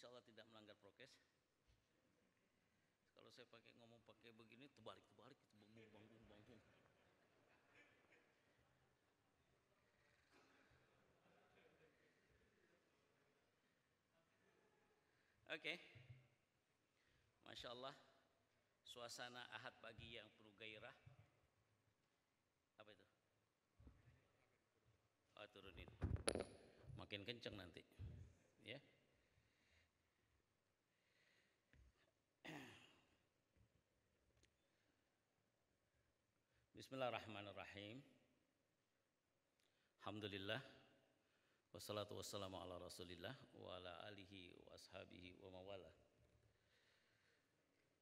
Insya Allah tidak melanggar prokes. Kalau saya ngomong pakai begini, terbalik, bangun. Oke. Masya Allah, suasana Ahad pagi yang penuh gairah. Apa itu? Oh, turunin. Makin kenceng nanti. Ya. Bismillahirrahmanirrahim. Alhamdulillah. Wassalatu wassalamu ala rasulillah wa ala alihi wa ashabihi wa mawala.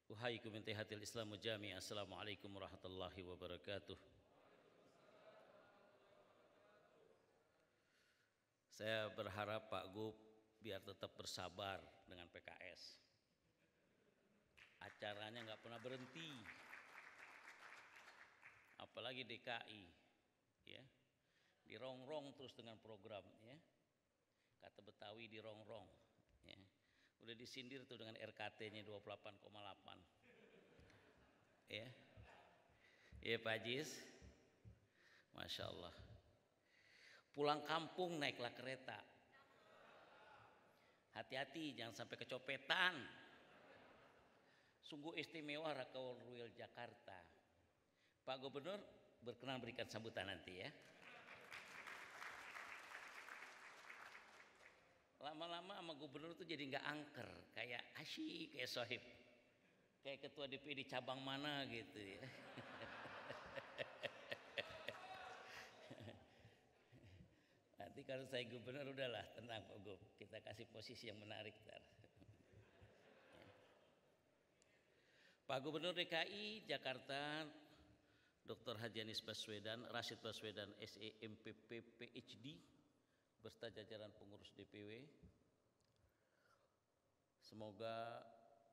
Uhaikum min tahiyatil Islamu jami. Assalamualaikum warahmatullahi wabarakatuh. Saya berharap Pak Gub biar tetap bersabar dengan PKS. Acaranya nggak pernah berhenti. Apalagi DKI, ya. Dirongrong terus dengan program, ya. Kata Betawi dirongrong, ya. Udah disindir tuh dengan RKT-nya 28,8. Ya. Ya Pak Jis. Masya Allah. Pulang kampung naiklah kereta. Hati-hati jangan sampai kecopetan. Sungguh istimewa Rakawal Jakarta. Pak Gubernur berkenan berikan sambutan nanti, ya. Lama-lama sama gubernur tuh jadi nggak angker, kayak asyik, kayak sohib, kayak ketua DPD cabang mana gitu, ya. Nanti kalau saya gubernur udahlah tenang Pak Gub, kita kasih posisi yang menarik ntar. Pak Gubernur DKI Jakarta Dr. Haji Anies Baswedan, Rashid Baswedan SE MPP PhD beserta jajaran pengurus DPW. Semoga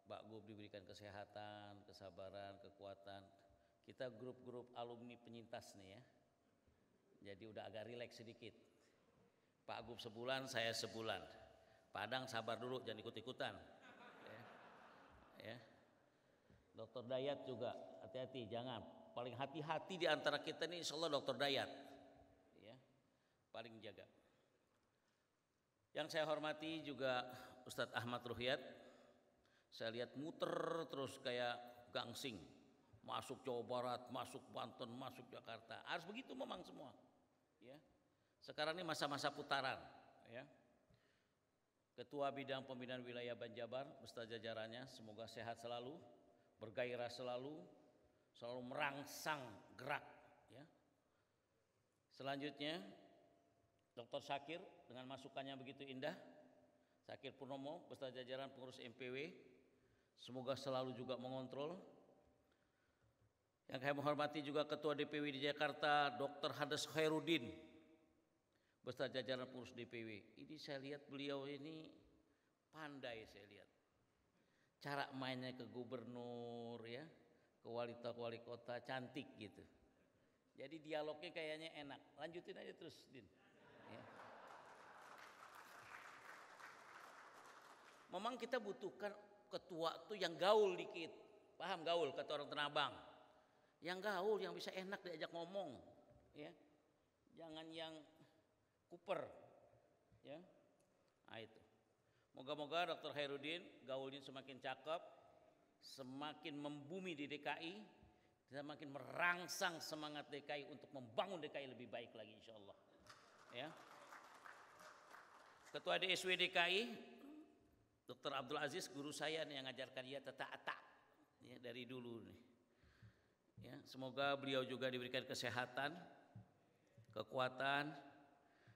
Pak Gub diberikan kesehatan, kesabaran, kekuatan. Kita grup-grup alumni penyintas nih, ya. Jadi udah agak rileks sedikit. Pak Gub sebulan, saya sebulan. Padang sabar dulu, jangan ikut-ikutan. Ya. Dokter Dayat juga hati-hati, jangan. Paling hati-hati di antara kita nih insya Allah Dokter Dayat, ya. Paling jaga. Yang saya hormati juga Ustadz Ahmad Ruhyat. Saya lihat muter terus kayak gangsing. Masuk Jawa Barat, masuk Banten, masuk Jakarta. Harus begitu memang semua, ya. Sekarang ini masa-masa putaran, ya. Ketua Bidang Pembinaan Wilayah Banjabar beserta jajarannya semoga sehat selalu, bergairah selalu merangsang gerak, ya. Selanjutnya Dr. Syakir dengan masukannya begitu indah. Syakir Purnomo beserta jajaran pengurus MPW semoga selalu juga mengontrol. Yang saya menghormati juga Ketua DPW di Jakarta Dr. Hades Khairuddin beserta jajaran pengurus DPW. Ini saya lihat beliau ini pandai, saya lihat cara mainnya ke gubernur, ya, ke wali kota, cantik gitu. Jadi dialognya kayaknya enak. Lanjutin aja terus, Din. Ya. Memang kita butuhkan ketua tuh yang gaul dikit. Paham gaul kata orang Tanah Abang? Yang gaul, yang bisa enak diajak ngomong, ya. Jangan yang kuper, ya. Nah, itu. Moga-moga Dr. Khairuddin gaulnya semakin cakep, semakin membumi di DKI, semakin merangsang semangat DKI untuk membangun DKI lebih baik lagi insyaallah. Ya. Ketua DSW DKI Dr. Abdul Aziz guru saya nih yang ngajarkan dia tata, ya, dari dulu nih. Ya, semoga beliau juga diberikan kesehatan, kekuatan,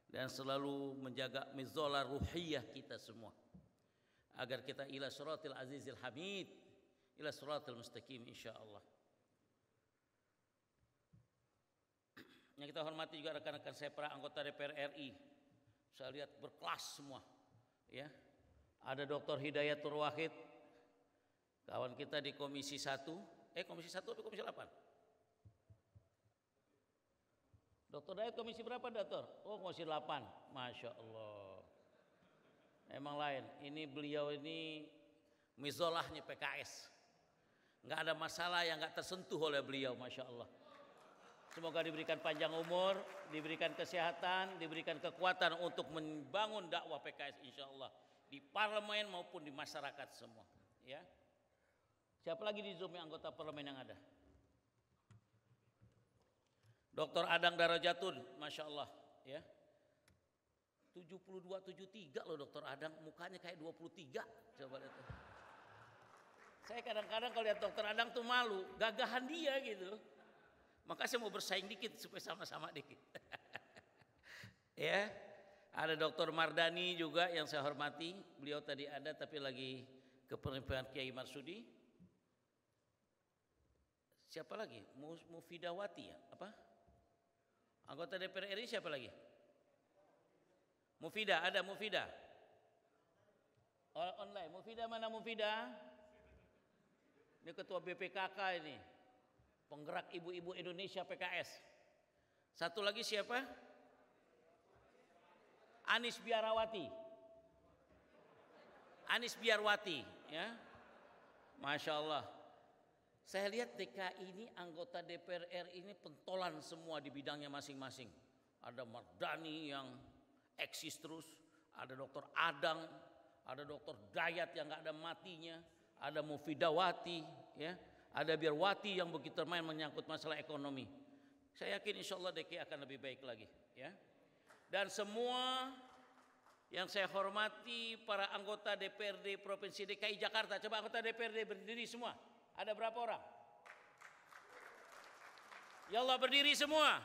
dan selalu menjaga mizola ruhiyah kita semua agar kita ila siratil azizil hamid, ila siratil mustaqim insyaallah. Yang kita hormati juga rekan-rekan saya para anggota DPR RI. Saya lihat berkelas semua, ya. Ada Dr. Hidayatul Wahid, kawan kita di Komisi 1, Komisi 1 atau Komisi 8? Dr. Dayat komisi berapa, Dokter? Oh, Komisi 8. Masya Allah. Memang lain. Ini beliau ini mizolahnya PKS. Nggak ada masalah yang nggak tersentuh oleh beliau, masya Allah. Semoga diberikan panjang umur, diberikan kesehatan, diberikan kekuatan untuk membangun dakwah PKS insya Allah di parlemen maupun di masyarakat semua. Ya. Siapa lagi di Zoom yang anggota parlemen yang ada? Dr. Adang Darajatun, masya Allah. Ya. 72-73 loh Dr. Adang, mukanya kayak 23. Coba lihat. Saya kadang-kadang kalau lihat Dr. Adang tuh malu, gagahan dia gitu. Maka saya mau bersaing dikit supaya sama-sama dikit. Ya, ada Dr. Mardani juga yang saya hormati. Beliau tadi ada tapi lagi kepemimpinan Kiai Marsudi. Siapa lagi? Mufidawati ya? Apa? Anggota DPR RI siapa lagi? Mufida, ada Mufida. Online, Mufida mana Mufida? Ini ketua BPKK ini. Penggerak ibu-ibu Indonesia PKS. Satu lagi siapa? Anis Biarawati. Anis Biarwati, ya. Masya Allah. Saya lihat DKI ini anggota DPR RI ini pentolan semua di bidangnya masing-masing. Ada Mardani yang eksis terus, ada Dr. Adang, ada Dr. Dayat yang nggak ada matinya, ada Mufidawati, ya. Ada Biarwati yang begitu main menyangkut masalah ekonomi. Saya yakin insya Allah DKI akan lebih baik lagi. Ya. Dan semua yang saya hormati para anggota DPRD Provinsi DKI Jakarta. Coba anggota DPRD berdiri semua. Ada berapa orang? Ya Allah berdiri semua.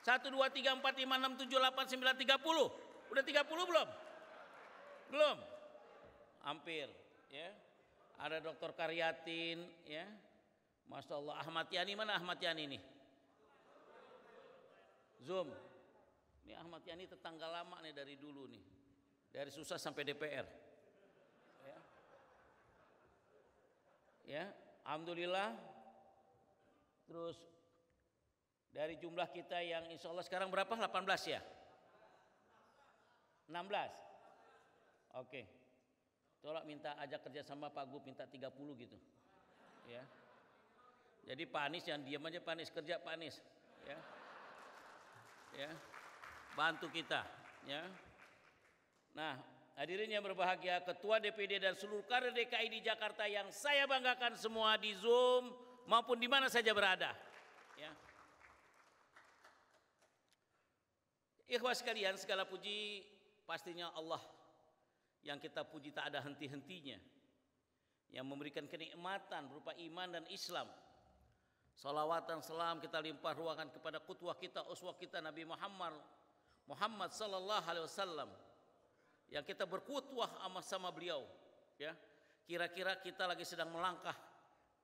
1, 2, 3, 4, 5, 6, 7, 8, 9, 30. Udah 30 belum? Belum? Hampir. Ya. Ada Dr. Karyatin. Ya. Masya Allah, Ahmad Yani mana Ahmad Yani ini? Zoom. Ini Ahmad Yani tetangga lama nih dari dulu nih. Dari susah sampai DPR. Ya. Ya, alhamdulillah. Terus dari jumlah kita yang insya Allah sekarang berapa? 18 ya? 16. Oke. Tolak minta ajak kerja sama Pak Gub minta 30 gitu. Ya. Jadi Pak Anies jangan diam aja, Pak Anies kerja Pak Anies, ya, ya, bantu kita, ya. Nah, hadirin yang berbahagia, Ketua DPD dan seluruh kader DKI di Jakarta yang saya banggakan semua di Zoom maupun di mana saja berada, ya. Ikhwah sekalian, segala puji pastinya Allah yang kita puji tak ada henti-hentinya, yang memberikan kenikmatan berupa iman dan Islam. Salawat dan salam kita limpah ruahkan kepada qudwah kita, uswah kita Nabi Muhammad sallallahu alaihi wasallam yang kita berqudwah sama beliau, ya. Kira-kira kita lagi sedang melangkah,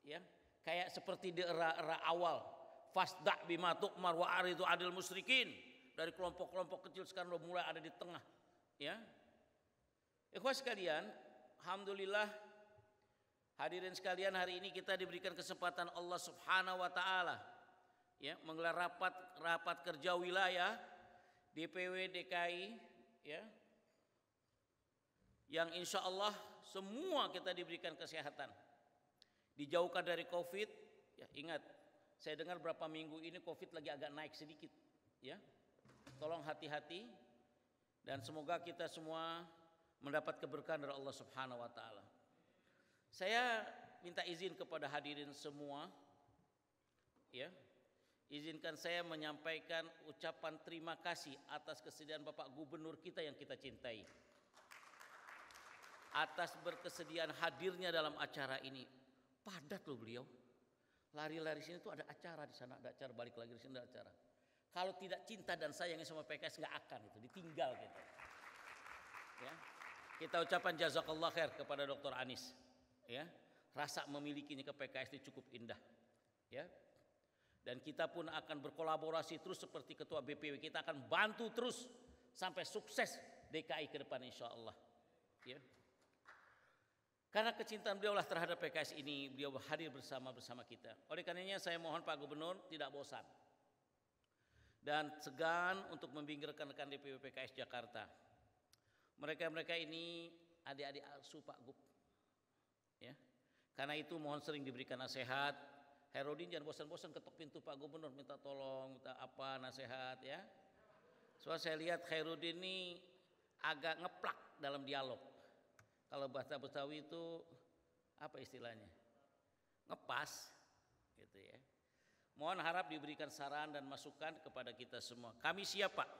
ya, kayak seperti di era awal, fasda' bima tu'mar wa aridu adil musyrikin, dari kelompok-kelompok kecil sekarang udah mulai ada di tengah, ya. Ikhwah sekalian, alhamdulillah. Hadirin sekalian, hari ini kita diberikan kesempatan Allah Subhanahu wa taala, ya, menggelar rapat kerja wilayah DPW DKI, ya. Yang insya Allah semua kita diberikan kesehatan. Dijauhkan dari Covid, ya, ingat, saya dengar berapa minggu ini Covid lagi agak naik sedikit, ya. Tolong hati-hati dan semoga kita semua mendapat keberkahan dari Allah Subhanahu wa taala. Saya minta izin kepada hadirin semua, ya, izinkan saya menyampaikan ucapan terima kasih atas kesediaan Bapak Gubernur kita yang kita cintai, atas berkesediaan hadirnya dalam acara ini. Padat loh beliau, lari-lari sini tuh ada acara di sana, ada acara, balik lagi di sini ada acara. Kalau tidak cinta dan sayangnya sama PKS nggak akan itu ditinggal gitu. Ya, kita ucapkan jazakallah khair kepada Dr. Anies. Ya, rasa memilikinya ke PKS itu cukup indah, ya. Dan kita pun akan berkolaborasi terus seperti Ketua BPW, kita akan bantu terus sampai sukses DKI ke depan insya Allah, ya. Karena kecintaan beliau lah terhadap PKS ini, beliau hadir bersama kita. Oleh karenanya saya mohon Pak Gubernur tidak bosan dan segan untuk membimbing rekan-rekan DPW PKS Jakarta Mereka-mereka ini adik-adik asuh Pak Gub. Ya. Karena itu mohon sering diberikan nasihat. Herudin jangan bosan-bosan ketok pintu Pak Gubernur minta tolong, minta apa nasihat ya. Soalnya saya lihat Herudin ini agak ngeplak dalam dialog. Kalau bahasa Betawi itu apa istilahnya? Ngepas gitu ya. Mohon harap diberikan saran dan masukan kepada kita semua. Kami siap Pak.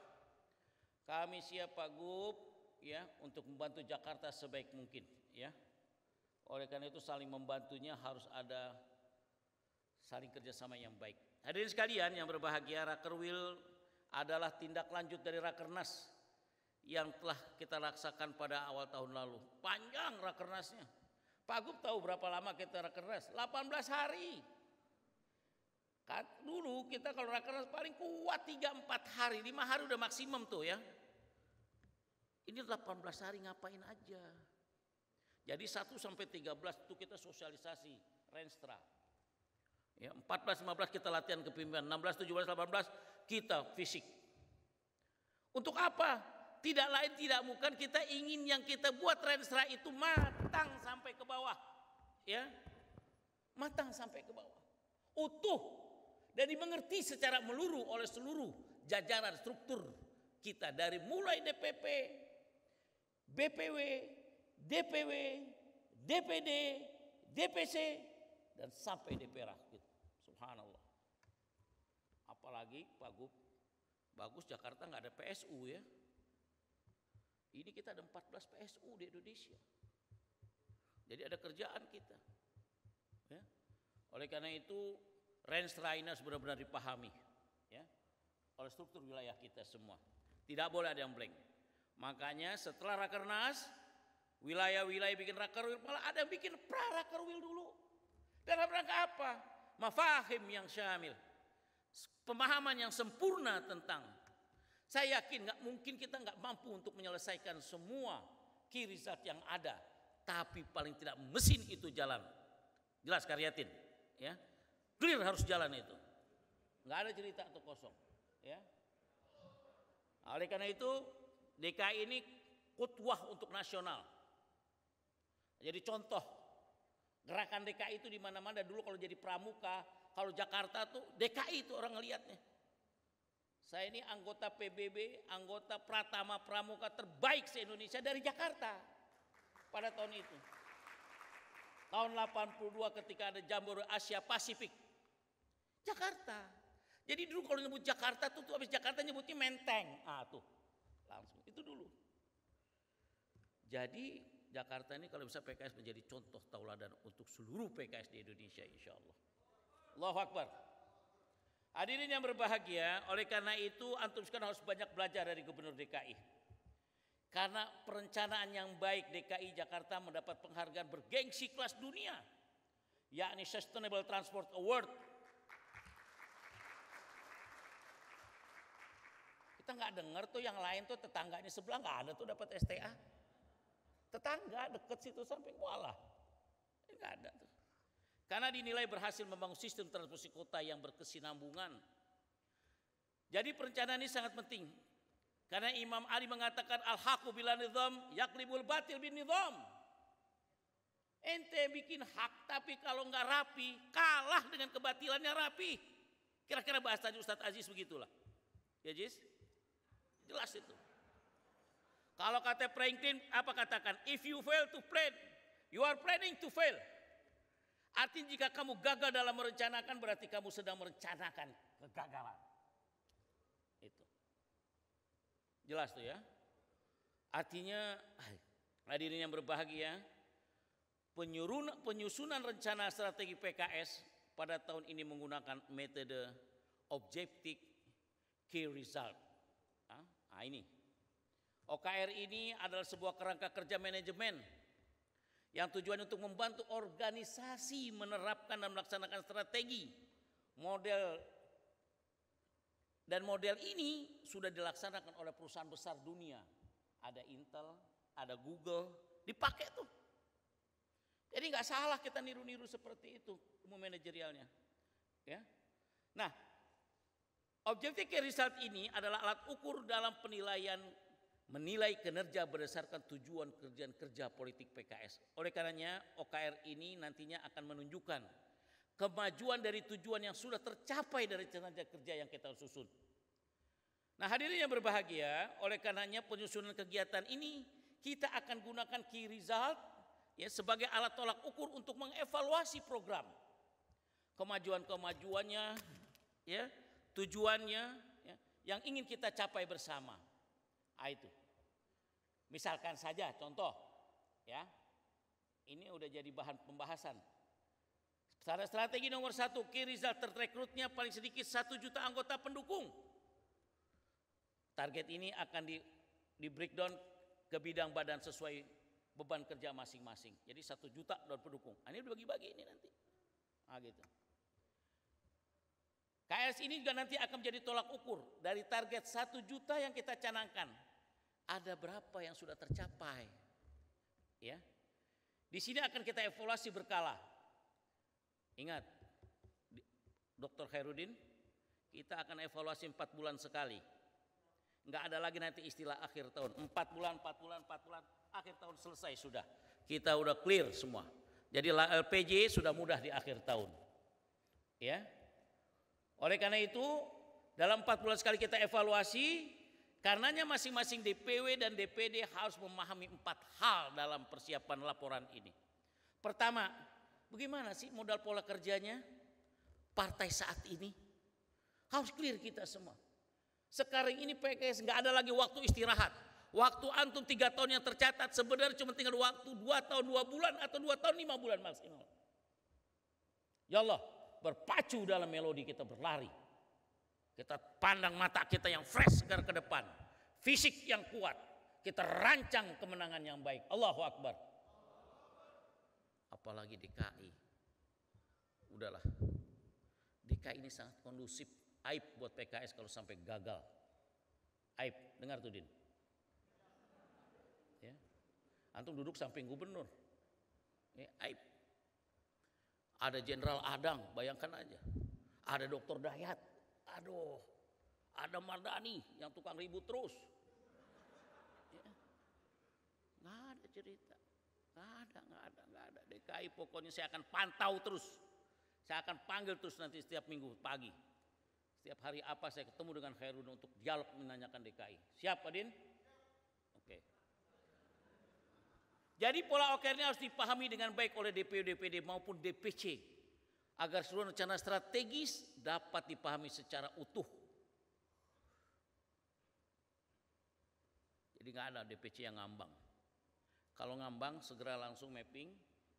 Kami siap Pak Gub ya untuk membantu Jakarta sebaik mungkin ya. Oleh karena itu saling membantunya harus ada saling kerjasama yang baik. Hadirin sekalian yang berbahagia, Rakerwil adalah tindak lanjut dari Rakernas yang telah kita laksakan pada awal tahun lalu. Panjang Rakernasnya. Pak Gub tahu berapa lama kita Rakernas? 18 hari. Dulu kita kalau Rakernas paling kuat 3-4 hari, 5 hari udah maksimum tuh ya. Ini 18 hari ngapain aja. Jadi 1 sampai 13 itu kita sosialisasi, Renstra. Ya, 14-15 kita latihan kepemimpinan, 16-17-18 kita fisik. Untuk apa? Tidak lain tidak bukan kita ingin yang kita buat Renstra itu matang sampai ke bawah. Ya. Matang sampai ke bawah. Utuh dan dimengerti secara meluruh oleh seluruh jajaran struktur kita dari mulai DPP, BPW, DPW, DPD, DPC dan sampai DPRA gitu. Subhanallah. Apalagi Pak Gub, bagus Jakarta nggak ada PSU ya. Ini kita ada 14 PSU di Indonesia. Jadi ada kerjaan kita. Ya. Oleh karena itu Renstra ini harus benar-benar dipahami ya, oleh struktur wilayah kita semua. Tidak boleh ada yang blank. Makanya setelah Rakernas, wilayah-wilayah bikin Rakerwil, malah ada yang bikin pra-Rakerwil dulu. Dalam rangka apa? Mafahim yang syamil. Pemahaman yang sempurna tentang. Saya yakin nggak mungkin kita nggak mampu untuk menyelesaikan semua key result yang ada. Tapi paling tidak mesin itu jalan. Jelas Karyatin. Ya. Clear harus jalan itu. Nggak ada cerita atau kosong. Ya. Oleh karena itu DKI ini kutwah untuk nasional. Jadi contoh gerakan DKI itu di mana-mana. Dulu kalau jadi pramuka, kalau Jakarta tuh DKI itu orang ngelihatnya. Saya ini anggota PBB, anggota Pratama Pramuka terbaik se-Indonesia dari Jakarta pada tahun itu. Tahun 82 ketika ada Jambore Asia Pasifik. Jakarta. Jadi dulu kalau nyebut Jakarta tuh habis Jakarta nyebutnya Menteng. Ah tuh. Langsung itu dulu. Jadi Jakarta ini kalau bisa PKS menjadi contoh tauladan untuk seluruh PKS di Indonesia insya Allah. Allahu Akbar. Hadirin yang berbahagia, oleh karena itu antum sekarang harus banyak belajar dari Gubernur DKI. Karena perencanaan yang baik DKI Jakarta mendapat penghargaan bergengsi kelas dunia, yakni Sustainable Transport Award. Kita nggak dengar tuh yang lain tuh tetangganya sebelah nggak ada tuh dapat STA. Tetangga deket situ sampai walah, nggak ada tuh. Karena dinilai berhasil membangun sistem transportasi kota yang berkesinambungan. Jadi perencanaan ini sangat penting. Karena Imam Ali mengatakan al-haqqu bila nizam yaklibul batil bin nizam. Ente bikin hak tapi kalau nggak rapi kalah dengan kebatilannya rapi. Kira-kira bahasa Ustadz Aziz begitulah. Ya Jiz? Jelas itu. Kalau kata Franklin apa katakan? If you fail to plan, you are planning to fail. Artinya jika kamu gagal dalam merencanakan berarti kamu sedang merencanakan kegagalan. Itu. Jelas tuh ya. Artinya hadirin yang berbahagia, penyusunan rencana strategi PKS pada tahun ini menggunakan metode objective key result. Nah ini. OKR ini adalah sebuah kerangka kerja manajemen yang tujuan untuk membantu organisasi menerapkan dan melaksanakan strategi model ini sudah dilaksanakan oleh perusahaan besar dunia. Ada Intel, ada Google, dipakai tuh. Jadi nggak salah kita niru-niru seperti itu ilmu manajerialnya. Ya. Nah, objective key result ini adalah alat ukur dalam penilaian menilai kinerja berdasarkan tujuan kerja politik PKS. Oleh karenanya OKR ini nantinya akan menunjukkan kemajuan dari tujuan yang sudah tercapai dari kinerja kerja yang kita susun. Nah, hadirin yang berbahagia, oleh karenanya penyusunan kegiatan ini kita akan gunakan key result ya sebagai alat tolak ukur untuk mengevaluasi program. Kemajuan-kemajuannya ya, tujuannya ya, yang ingin kita capai bersama. Itu. Misalkan saja contoh ya. Ini udah jadi bahan pembahasan. Strategi nomor 1, key result terrekrutnya paling sedikit 1 juta anggota pendukung. Target ini akan di breakdown ke bidang badan sesuai beban kerja masing-masing. Jadi 1 juta dan pendukung. Ini dibagi-bagi ini nanti. Gitu. KRS ini juga nanti akan menjadi tolak ukur dari target 1 juta yang kita canangkan. Ada berapa yang sudah tercapai? Ya. Di sini akan kita evaluasi berkala. Ingat, Dr. Khairuddin, kita akan evaluasi 4 bulan sekali. Enggak ada lagi nanti istilah akhir tahun. 4 bulan, akhir tahun selesai sudah. Kita udah clear semua. Jadi LPJ sudah mudah di akhir tahun. Ya. Oleh karena itu, dalam 4 bulan sekali kita evaluasi, karenanya masing-masing DPW dan DPD harus memahami 4 hal dalam persiapan laporan ini. Pertama, bagaimana sih modal pola kerjanya partai saat ini? Harus clear kita semua. Sekarang ini PKS nggak ada lagi waktu istirahat. Waktu antum 3 tahun yang tercatat sebenarnya cuma tinggal waktu 2 tahun 2 bulan atau 2 tahun 5 bulan maksimal. Ya Allah, berpacu dalam melodi kita berlari. Kita pandang mata kita yang fresh segar ke depan. Fisik yang kuat. Kita rancang kemenangan yang baik. Allahu Akbar. Apalagi DKI. Udahlah. DKI ini sangat kondusif. Aib buat PKS kalau sampai gagal. Aib, dengar tuh Din. Ya. Antum duduk samping gubernur. Ya, aib. Ada Jenderal Adang, bayangkan aja. Ada Dr. Dayat. Aduh. Ada Mardani yang tukang ribut terus. Ya. Nggak ada cerita. Nggak ada. DKI pokoknya saya akan pantau terus. Saya akan panggil terus nanti setiap minggu pagi. Setiap hari apa saya ketemu dengan Khairuddin untuk dialog menanyakan DKI. Siap Pak Din? Oke. Jadi pola OKR ini harus dipahami dengan baik oleh DPW, DPD maupun DPC. Agar seluruh rencana strategis dapat dipahami secara utuh. Jadi nggak ada DPC yang ngambang. Kalau ngambang segera langsung mapping,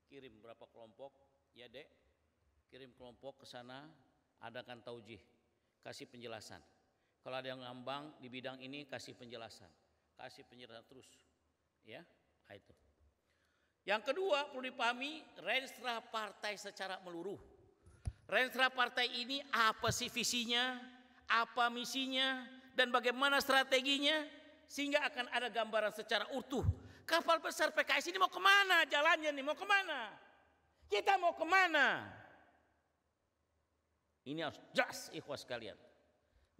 kirim berapa kelompok, ya Dek. Kirim kelompok ke sana, adakan taujih. Kasih penjelasan. Kalau ada yang ngambang di bidang ini kasih penjelasan terus, ya, itu. Yang kedua perlu dipahami renstra partai secara menyeluruh. Renstra partai ini apa sih visinya, apa misinya, dan bagaimana strateginya sehingga akan ada gambaran secara utuh. Kapal besar PKS ini mau kemana jalannya nih, mau kemana? Kita mau kemana? Ini harus jelas ikhwas sekalian.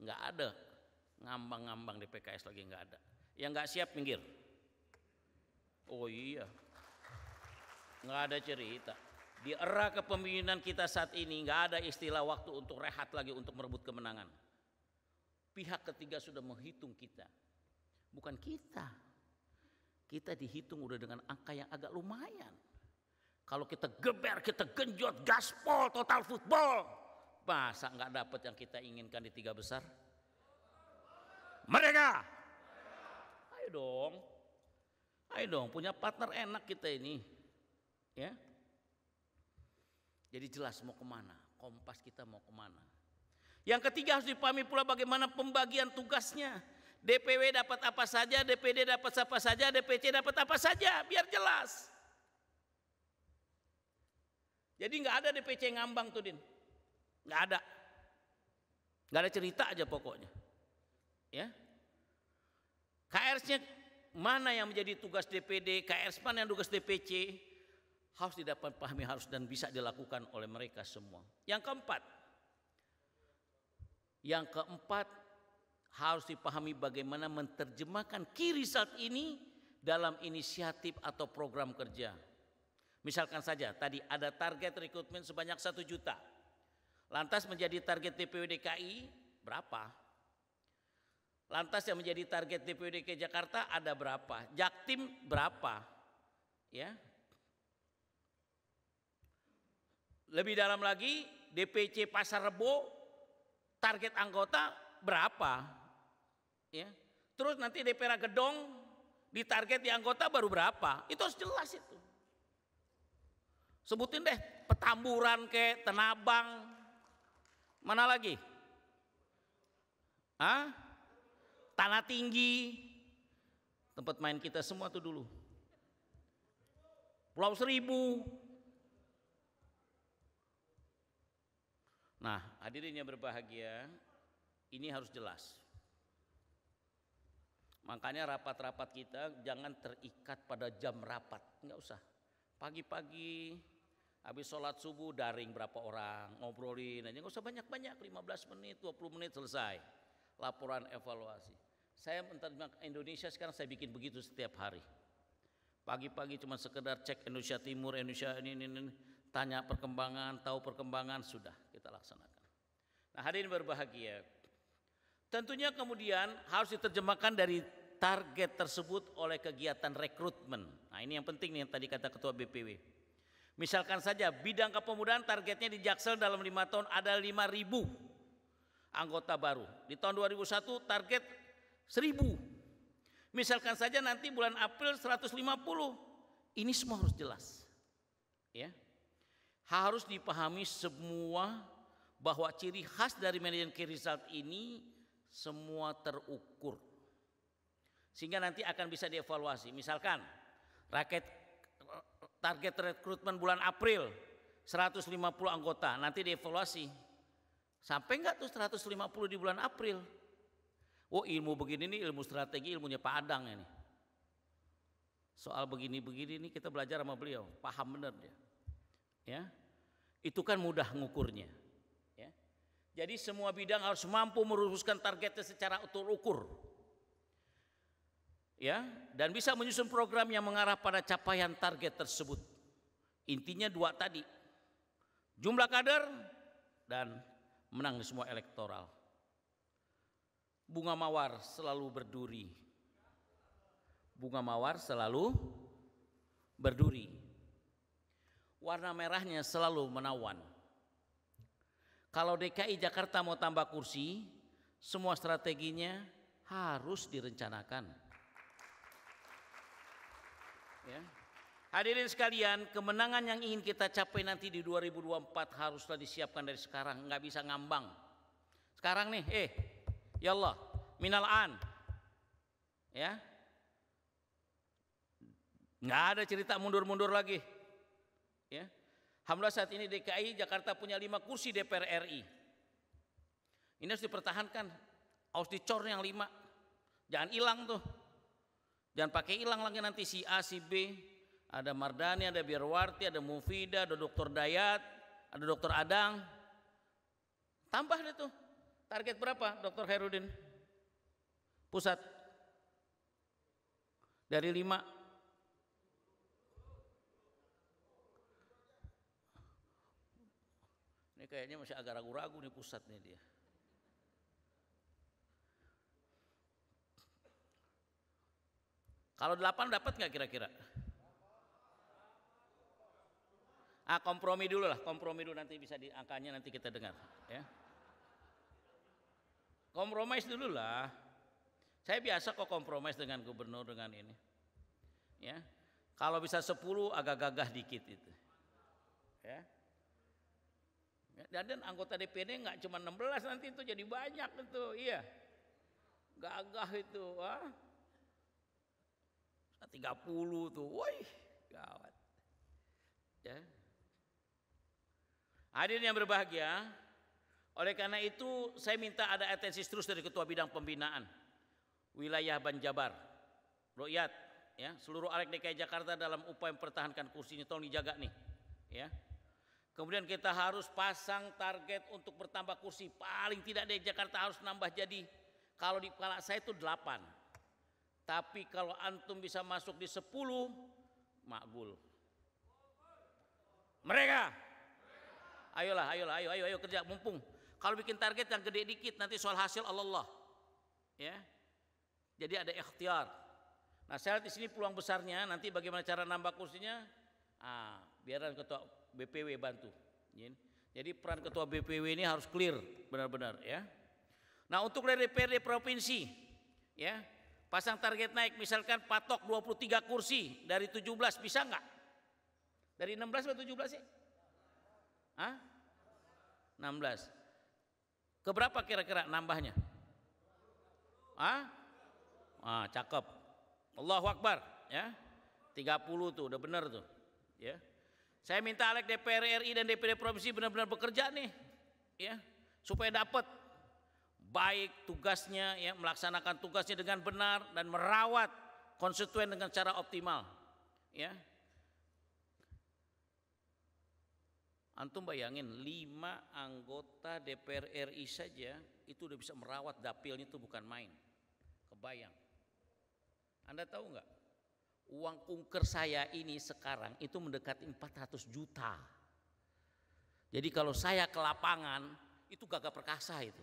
Enggak ada ngambang-ngambang di PKS lagi, enggak ada. Yang enggak siap minggir. Oh iya. Enggak ada cerita. Di era kepemimpinan kita saat ini enggak ada istilah waktu untuk rehat lagi untuk merebut kemenangan. Pihak ketiga sudah menghitung kita. Bukan kita. Kita dihitung udah dengan angka yang agak lumayan. Kalau kita geber, kita genjot, gaspol, total football. Masa nggak dapat yang kita inginkan di 3 besar? Mereka, ayo dong, punya partner enak kita ini, ya. Jadi jelas mau kemana, kompas kita mau kemana. Yang ketiga harus dipahami pula bagaimana pembagian tugasnya. DPW dapat apa saja, DPD dapat apa saja, DPC dapat apa saja, biar jelas. Jadi nggak ada DPC ngambang tuh Din. Nggak ada cerita aja pokoknya, ya. KRS-nya mana yang menjadi tugas DPD, KRS mana yang tugas DPC harus didapat pahami harus dan bisa dilakukan oleh mereka semua. Yang keempat harus dipahami bagaimana menerjemahkan key result ini dalam inisiatif atau program kerja. Misalkan saja tadi ada target rekrutmen sebanyak 1 juta. Lantas menjadi target DPW DKI berapa? Lantas yang menjadi target DPW DKI Jakarta ada berapa? Jaktim berapa? Ya. Lebih dalam lagi DPC Pasar Rebo target anggota berapa? Ya. Terus nanti DPR Gedong di target di anggota baru berapa? Itu harus jelas itu. Sebutin deh, Petamburan ke Tenabang, mana lagi? Tanah Tinggi, tempat main kita semua tuh dulu. Pulau Seribu. Nah, hadirin yang berbahagia, ini harus jelas. Makanya rapat-rapat kita jangan terikat pada jam rapat, enggak usah. Pagi-pagi habis sholat subuh daring berapa orang, ngobrolin aja, nggak usah banyak-banyak, 15 menit, 20 menit selesai. Laporan evaluasi. Saya menerjemahkan Indonesia sekarang saya bikin begitu setiap hari. Pagi-pagi cuma sekedar cek Indonesia Timur, Indonesia ini, tanya perkembangan, tahu perkembangan, sudah kita laksanakan. Nah, hadirin berbahagia. Tentunya kemudian harus diterjemahkan dari target tersebut oleh kegiatan rekrutmen. Nah, ini yang penting nih yang tadi kata Ketua BPW. Misalkan saja bidang kepemudaan targetnya di Jaksel dalam 5 tahun ada 5.000 anggota baru. Di tahun 2001 target 1.000. Misalkan saja nanti bulan April 150. Ini semua harus jelas. Ya. Harus dipahami semua bahwa ciri khas dari manajemen key result ini semua terukur. Sehingga nanti akan bisa dievaluasi. Misalkan target rekrutmen bulan April 150 anggota, nanti dievaluasi. Sampai enggak tuh 150 di bulan April? Oh, ilmu begini nih, ilmu strategi, ilmunya Pak Adang ini. Soal begini-begini ini kita belajar sama beliau, paham benar dia. Ya. Itu kan mudah ngukurnya. Ya. Jadi semua bidang harus mampu merumuskan targetnya secara terukur. Ya, dan bisa menyusun program yang mengarah pada capaian target tersebut. Intinya 2 tadi. Jumlah kader dan menang di semua elektoral. Bunga mawar selalu berduri. Bunga mawar selalu berduri. Warna merahnya selalu menawan. Kalau DKI Jakarta mau tambah kursi, semua strateginya harus direncanakan. Ya. Hadirin sekalian, kemenangan yang ingin kita capai nanti di 2024 haruslah disiapkan dari sekarang, nggak bisa ngambang. Sekarang nih, ya Allah, minal an, ya, nggak ada cerita mundur-mundur lagi. Ya, alhamdulillah saat ini DKI Jakarta punya 5 kursi DPR RI. Ini harus dipertahankan, harus dicor yang 5, jangan hilang tuh. Jangan pakai hilang lagi nanti si A, si B. Ada Mardani, ada Biarwarti, ada Mufida, ada Dr. Dayat, ada Dr. Adang. Tambah deh tuh. Target berapa Dr. Herudin? Pusat. Dari 5. Ini kayaknya masih agak ragu-ragu nih pusatnya dia. Kalau 8 dapat nggak kira-kira? Kompromi dulu lah, kompromi dulu nanti bisa di angkanya nanti kita dengar. Ya. Kompromis dulu lah. Saya biasa kok kompromis dengan gubernur dengan ini. Ya, kalau bisa 10 agak gagah dikit itu. Ya. Dan anggota DPD nggak cuma 16 nanti itu jadi banyak itu, iya. Gagah itu, 30 tuh, woi, gawat. Ya. Hadirin yang berbahagia, oleh karena itu saya minta ada atensi terus dari Ketua Bidang Pembinaan Wilayah Banjabar, Rakyat, ya, seluruh Alek DKI Jakarta dalam upaya mempertahankan kursinya, tolong dijaga nih, ya. Kemudian kita harus pasang target untuk bertambah kursi, paling tidak di Jakarta harus nambah jadi Kalau di kepala saya itu 8. Tapi kalau antum bisa masuk di 10, makbul. Mereka, ayo kerja mumpung. Kalau bikin target yang gede dikit, nanti soal hasil Allah. Ya, jadi ada ikhtiar. Nah, saya lihat di sini peluang besarnya. Nanti bagaimana cara nambah kursinya? Biar ketua BPW bantu. Jadi peran ketua BPW ini harus clear benar-benar ya. Nah, untuk dari DPRD provinsi ya, pasang target naik misalkan patok 23 kursi dari 17 bisa enggak? Dari 16 atau 17 sih? 16. Keberapa kira-kira nambahnya? Cakep. Allahu Akbar ya. 30 tuh udah benar tuh ya. Saya minta Alek DPR RI dan DPD provinsi benar-benar bekerja nih ya, supaya dapat baik tugasnya ya, melaksanakan tugasnya dengan benar dan merawat konstituen dengan cara optimal ya. Antum bayangin 5 anggota DPR RI saja itu udah bisa merawat dapilnya, itu bukan main. Kebayang. Anda tahu nggak? Uang kunker saya ini sekarang itu mendekati 400 juta. Jadi kalau saya ke lapangan itu gagah perkasa itu.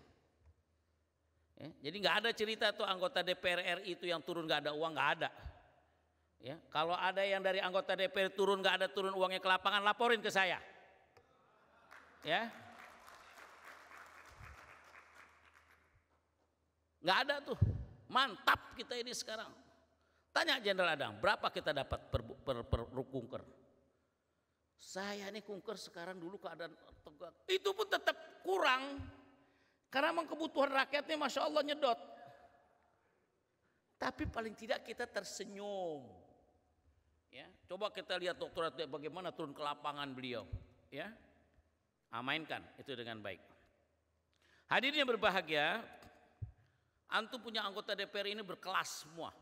Ya, jadi nggak ada cerita tuh anggota DPR RI itu yang turun nggak ada uang, nggak ada. Ya, kalau ada yang dari anggota DPR turun nggak ada turun uangnya ke lapangan, laporin ke saya. Ya, nggak ada tuh. Mantap kita ini sekarang. Tanya Jenderal Adang, berapa kita dapat per kunker? Saya nih kunker sekarang, dulu keadaan tegak, itu pun tetap kurang. Karena memang kebutuhan rakyatnya Masya Allah nyedot. Tapi paling tidak kita tersenyum. Ya, coba kita lihat Dokter bagaimana turun ke lapangan beliau. Ya, mainkan itu dengan baik. Hadirin yang berbahagia, antum punya anggota DPR ini berkelas semua.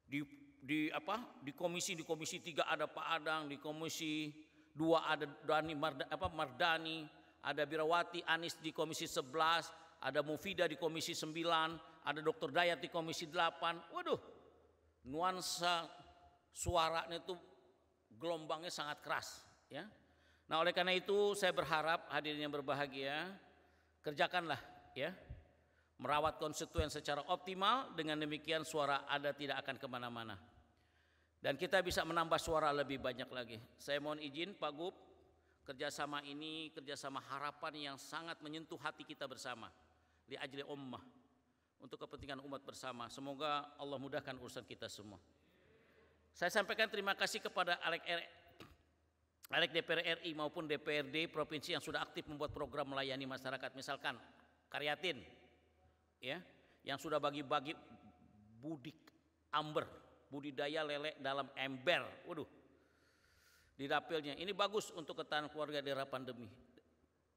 Di komisi 3 ada Pak Adang, di komisi 2 ada Mardani, ada Birawati Anis di komisi 11, ada Mufida di komisi 9, ada Dr. Dayat di komisi 8. Waduh, nuansa suaranya itu gelombangnya sangat keras ya. Nah, oleh karena itu saya berharap hadirin yang berbahagia, kerjakanlah ya, merawat konstituen secara optimal. Dengan demikian suara Anda tidak akan kemana-mana dan kita bisa menambah suara lebih banyak lagi. Saya mohon izin Pak Gub, kerjasama ini kerjasama harapan yang sangat menyentuh hati kita bersama, li ajli ummah, untuk kepentingan umat bersama. Semoga Allah mudahkan urusan kita semua. Saya sampaikan terima kasih kepada Alek DPR RI maupun DPRD provinsi yang sudah aktif membuat program melayani masyarakat, misalkan Karyatin ya, yang sudah bagi-bagi budik amber, budidaya lele dalam ember. Waduh, di dapilnya ini bagus untuk ketahanan keluarga di era pandemi.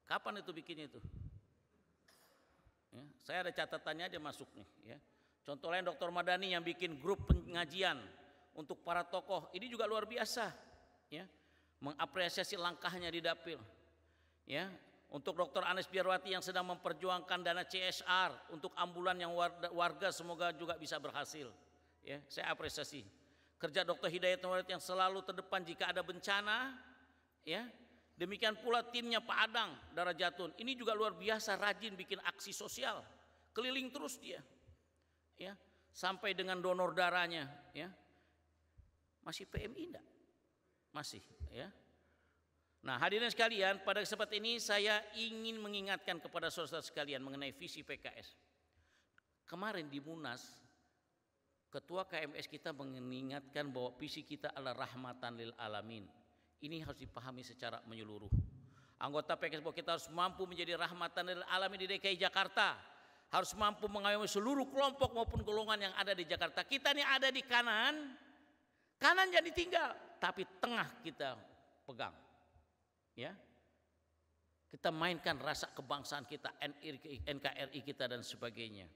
Kapan itu bikinnya itu? Ya, saya ada catatannya aja masuk nih ya. Contoh lain Dr. Madani yang bikin grup pengajian untuk para tokoh, ini juga luar biasa ya, mengapresiasi langkahnya di dapil ya. Untuk Dr. Anis Biarwati yang sedang memperjuangkan dana CSR untuk ambulan yang warga, semoga juga bisa berhasil ya, saya apresiasi. Kerja Dr. Hidayat Nurwahid yang selalu terdepan jika ada bencana ya. Demikian pula timnya Pak Adang Darajatun, ini juga luar biasa rajin bikin aksi sosial, keliling terus dia ya, sampai dengan donor darahnya ya. Masih PMI enggak? Masih ya. Nah, hadirin sekalian, pada kesempatan ini saya ingin mengingatkan kepada saudara sekalian mengenai visi PKS. Kemarin di Munas, Ketua KMS kita mengingatkan bahwa visi kita adalah rahmatan lil alamin. Ini harus dipahami secara menyeluruh. Anggota PKS bahwa kita harus mampu menjadi rahmatan lil alamin di DKI Jakarta. Harus mampu mengayomi seluruh kelompok maupun golongan yang ada di Jakarta. Kita ini ada di kanan jangan ditinggal, tapi tengah kita pegang. Ya, kita mainkan rasa kebangsaan kita, NKRI kita dan sebagainya.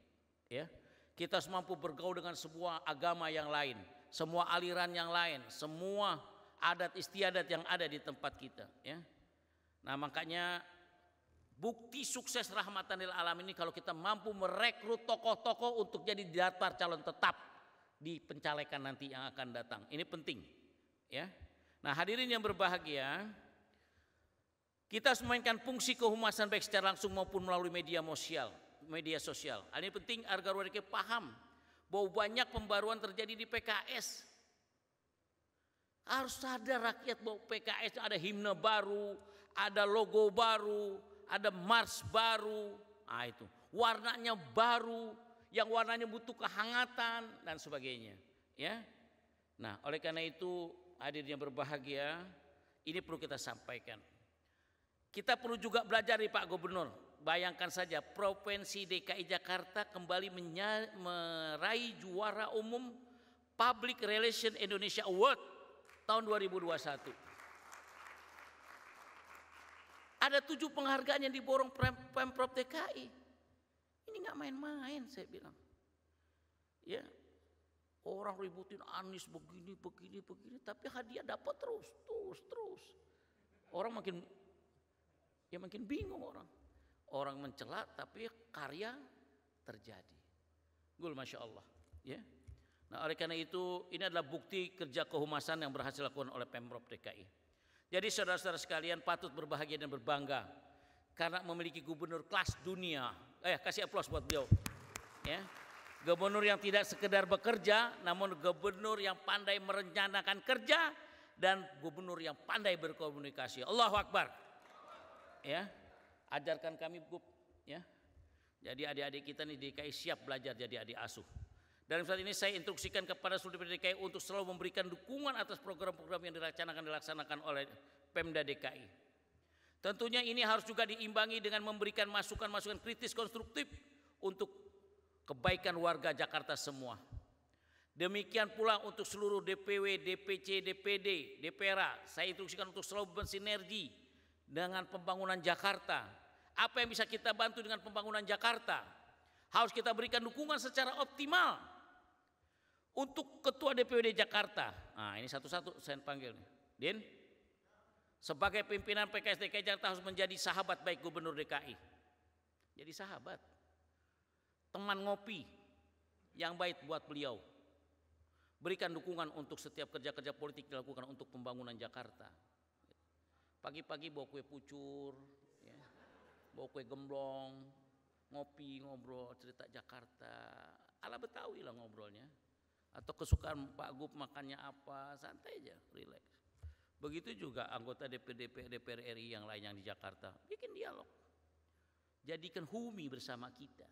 Ya, kita harus mampu bergaul dengan semua agama yang lain, semua aliran yang lain, semua adat istiadat yang ada di tempat kita. Ya, nah makanya Bukti sukses rahmatan lil alamin ini kalau kita mampu merekrut tokoh-tokoh untuk jadi daftar calon tetap di pencalekan nanti yang akan datang. Ini penting, ya. Nah, hadirin yang berbahagia, kita harus memainkan fungsi kehumasan baik secara langsung maupun melalui media sosial. Ini penting agar warga paham bahwa banyak pembaruan terjadi di PKS. Harus sadar rakyat bahwa PKS ada himne baru, ada logo baru, ada mars baru, itu warnanya baru, yang warnanya butuh kehangatan dan sebagainya, ya. Nah, oleh karena itu hadirin yang berbahagia, ini perlu kita sampaikan. Kita perlu juga belajar dari Pak Gubernur. Bayangkan saja Provinsi DKI Jakarta kembali meraih juara umum Public Relation Indonesia Award tahun 2021. Ada 7 penghargaan yang diborong Pemprov DKI. Ini nggak main-main, saya bilang. Ya, orang ributin Anies begini, tapi hadiah dapat terus. Orang makin bingung orang. Orang mencela, tapi karya terjadi. Masya Allah. Ya. Nah, oleh karena itu, ini adalah bukti kerja kehumasan yang berhasil dilakukan oleh Pemprov DKI. Jadi saudara-saudara sekalian patut berbahagia dan berbangga karena memiliki gubernur kelas dunia. Kasih aplaus buat beliau. Ya. Gubernur yang tidak sekedar bekerja, namun gubernur yang pandai merencanakan kerja dan gubernur yang pandai berkomunikasi. Allahu Akbar. Ya. Ajarkan kami, Gub, ya. Jadi adik-adik kita nih di DKI siap belajar jadi adik asuh. Dan saat ini saya instruksikan kepada seluruh DPD DKI untuk selalu memberikan dukungan atas program-program yang dilaksanakan oleh Pemda DKI. Tentunya ini harus juga diimbangi dengan memberikan masukan-masukan kritis konstruktif untuk kebaikan warga Jakarta semua. Demikian pula untuk seluruh DPW, DPC, DPD, DPRA, saya instruksikan untuk selalu bersinergi dengan pembangunan Jakarta. Apa yang bisa kita bantu dengan pembangunan Jakarta? Harus kita berikan dukungan secara optimal. Untuk Ketua DPWD Jakarta, nah ini satu-satu saya panggil. Din, sebagai pimpinan PKS DKI Jakarta harus menjadi sahabat baik Gubernur DKI. Jadi sahabat, teman ngopi yang baik buat beliau. Berikan dukungan untuk setiap kerja-kerja politik dilakukan untuk pembangunan Jakarta. Pagi-pagi bawa kue pucur, ya, bawa kue gemblong, ngopi, ngobrol, cerita Jakarta. Ala Betawi lah ngobrolnya. Atau kesukaan Pak Gub makannya apa, santai aja, relax. Begitu juga anggota DPR RI yang lain yang di Jakarta, bikin dialog. Jadikan humi bersama kita.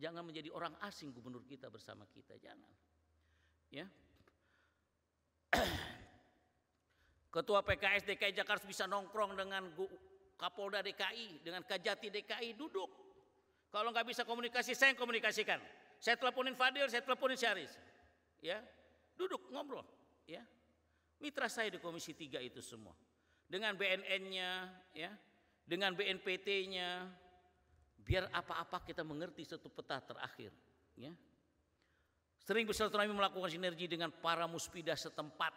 Jangan menjadi orang asing gubernur kita bersama kita, jangan. Ya. Ketua PKS DKI Jakarta bisa nongkrong dengan Kapolda DKI, dengan Kajati DKI, duduk. Kalau nggak bisa komunikasi, saya yang komunikasikan. Saya teleponin Fadil, saya teleponin Syaris. Ya, duduk ngobrol, ya. Mitra saya di Komisi 3 itu semua. Dengan BNN-nya, ya, dengan BNPT-nya, biar apa-apa kita mengerti satu peta terakhir, ya. Sering bersilaturahmi melakukan sinergi dengan para muspida setempat.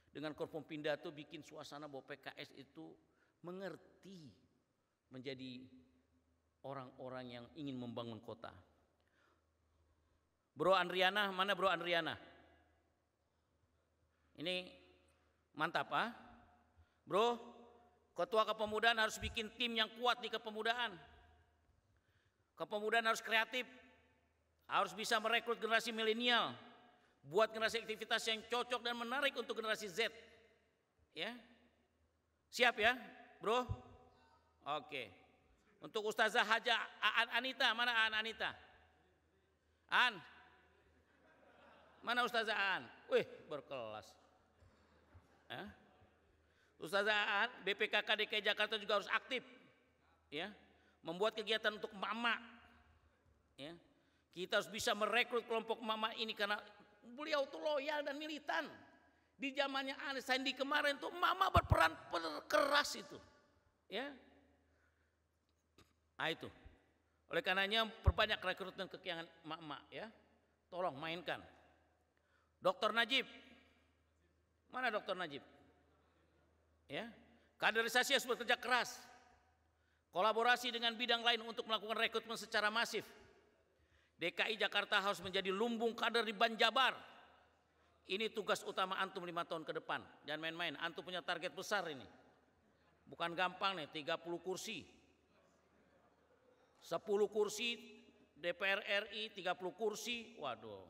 Dengan Korpompinda itu bikin suasana bahwa PKS itu mengerti menjadi orang-orang yang ingin membangun kota. Bro Andriana, mana Bro Andriana? Ini mantap, ah? Bro, ketua kepemudaan harus bikin tim yang kuat di kepemudaan. Kepemudaan harus kreatif, harus bisa merekrut generasi milenial, buat generasi aktivitas yang cocok dan menarik untuk generasi Z. Ya, siap ya, Bro? Oke. Untuk Ustazah Haja Anita, mana Anita? Mana Ustazah Aan? Wih, berkelas. Ustazah Aan, BPKK DKI Jakarta juga harus aktif, ya, membuat kegiatan untuk emak-emak. Ya, kita harus bisa merekrut kelompok emak-emak ini karena beliau tuh loyal dan militan. Di zamannya Anies Sandi kemarin tuh emak-emak berperan keras itu, ya. Nah itu. Oleh karenanya perbanyak rekrutmen kegiatan emak-emak, ya. Tolong mainkan. Dr. Najib, mana Dr. Najib? Ya, kaderisasi harus bekerja keras. Kolaborasi dengan bidang lain untuk melakukan rekrutmen secara masif. DKI Jakarta harus menjadi lumbung kader di Banjabar. Ini tugas utama antum 5 tahun ke depan. Jangan main-main, antum punya target besar ini. Bukan gampang nih, 30 kursi. 10 kursi DPR RI, 30 kursi. Waduh.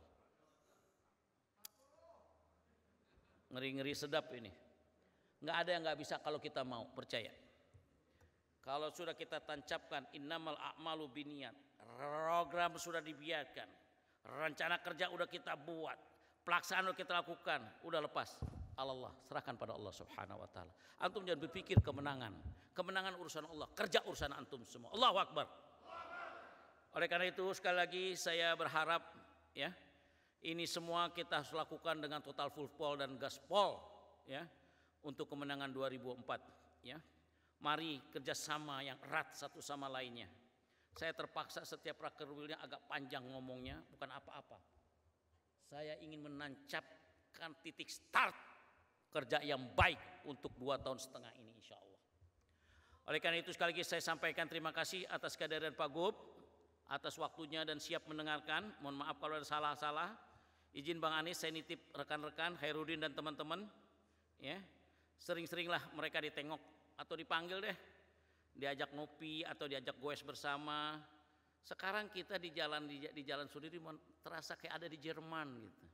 Ngeri-ngeri sedap ini. Nggak ada yang nggak bisa kalau kita mau, percaya. Kalau sudah kita tancapkan innamal a'malu binniyat, program sudah dibiarkan, rencana kerja udah kita buat, pelaksanaan udah kita lakukan, udah lepas. Allah, serahkan pada Allah Subhanahu wa taala. Antum jangan berpikir kemenangan. Kemenangan urusan Allah, kerja urusan antum semua. Allahu Akbar. Oleh karena itu sekali lagi saya berharap ya, ini semua kita harus lakukan dengan total full pol dan gaspol ya, untuk kemenangan 2004 ya. Mari kerjasama yang erat satu sama lainnya. Saya terpaksa setiap rakerwilnya agak panjang ngomongnya, bukan apa-apa. Saya ingin menancapkan titik start kerja yang baik untuk 2,5 tahun ini insya Allah. Oleh karena itu sekali lagi saya sampaikan terima kasih atas kehadiran Pak Gub, atas waktunya dan siap mendengarkan. Mohon maaf kalau ada salah-salah. Izin Bang Anies saya nitip rekan-rekan Hairudin dan teman-teman ya, sering-seringlah mereka ditengok atau dipanggil deh, diajak ngopi atau diajak goes bersama. Sekarang kita di jalan Sudirman terasa kayak ada di Jerman gitu.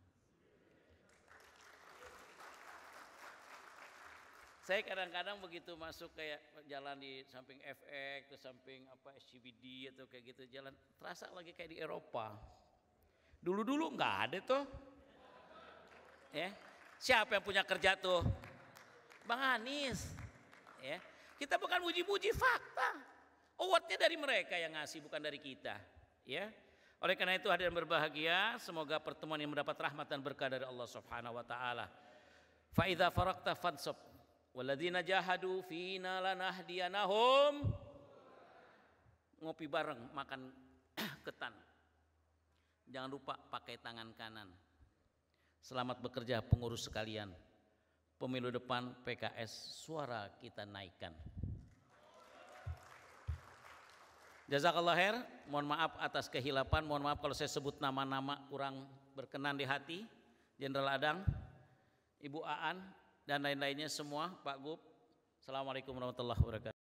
Saya kadang-kadang begitu masuk kayak jalan di samping FX, ke samping apa SCBD atau kayak gitu, jalan terasa lagi kayak di Eropa. Dulu-dulu nggak ada tuh. Ya, siapa yang punya kerja tuh? Bang Anies. Ya, kita bukan muji-muji fakta. Awardnya dari mereka yang ngasih, bukan dari kita. Ya, oleh karena itu hadirin berbahagia, semoga pertemuan yang mendapat rahmat dan berkah dari Allah Subhanahu Wa Taala. Fa idza faraqta fansab, walladzina jahadu fina lanahdiyanahum. Ngopi bareng, makan ketan. Jangan lupa pakai tangan kanan. Selamat bekerja pengurus sekalian. Pemilu depan PKS suara kita naikkan. Jazakallah khair. Mohon maaf atas kehilapan, mohon maaf kalau saya sebut nama-nama kurang berkenan di hati. Jenderal Adang, Ibu Aan dan lain-lainnya semua, Pak Gub. Assalamualaikum warahmatullahi wabarakatuh.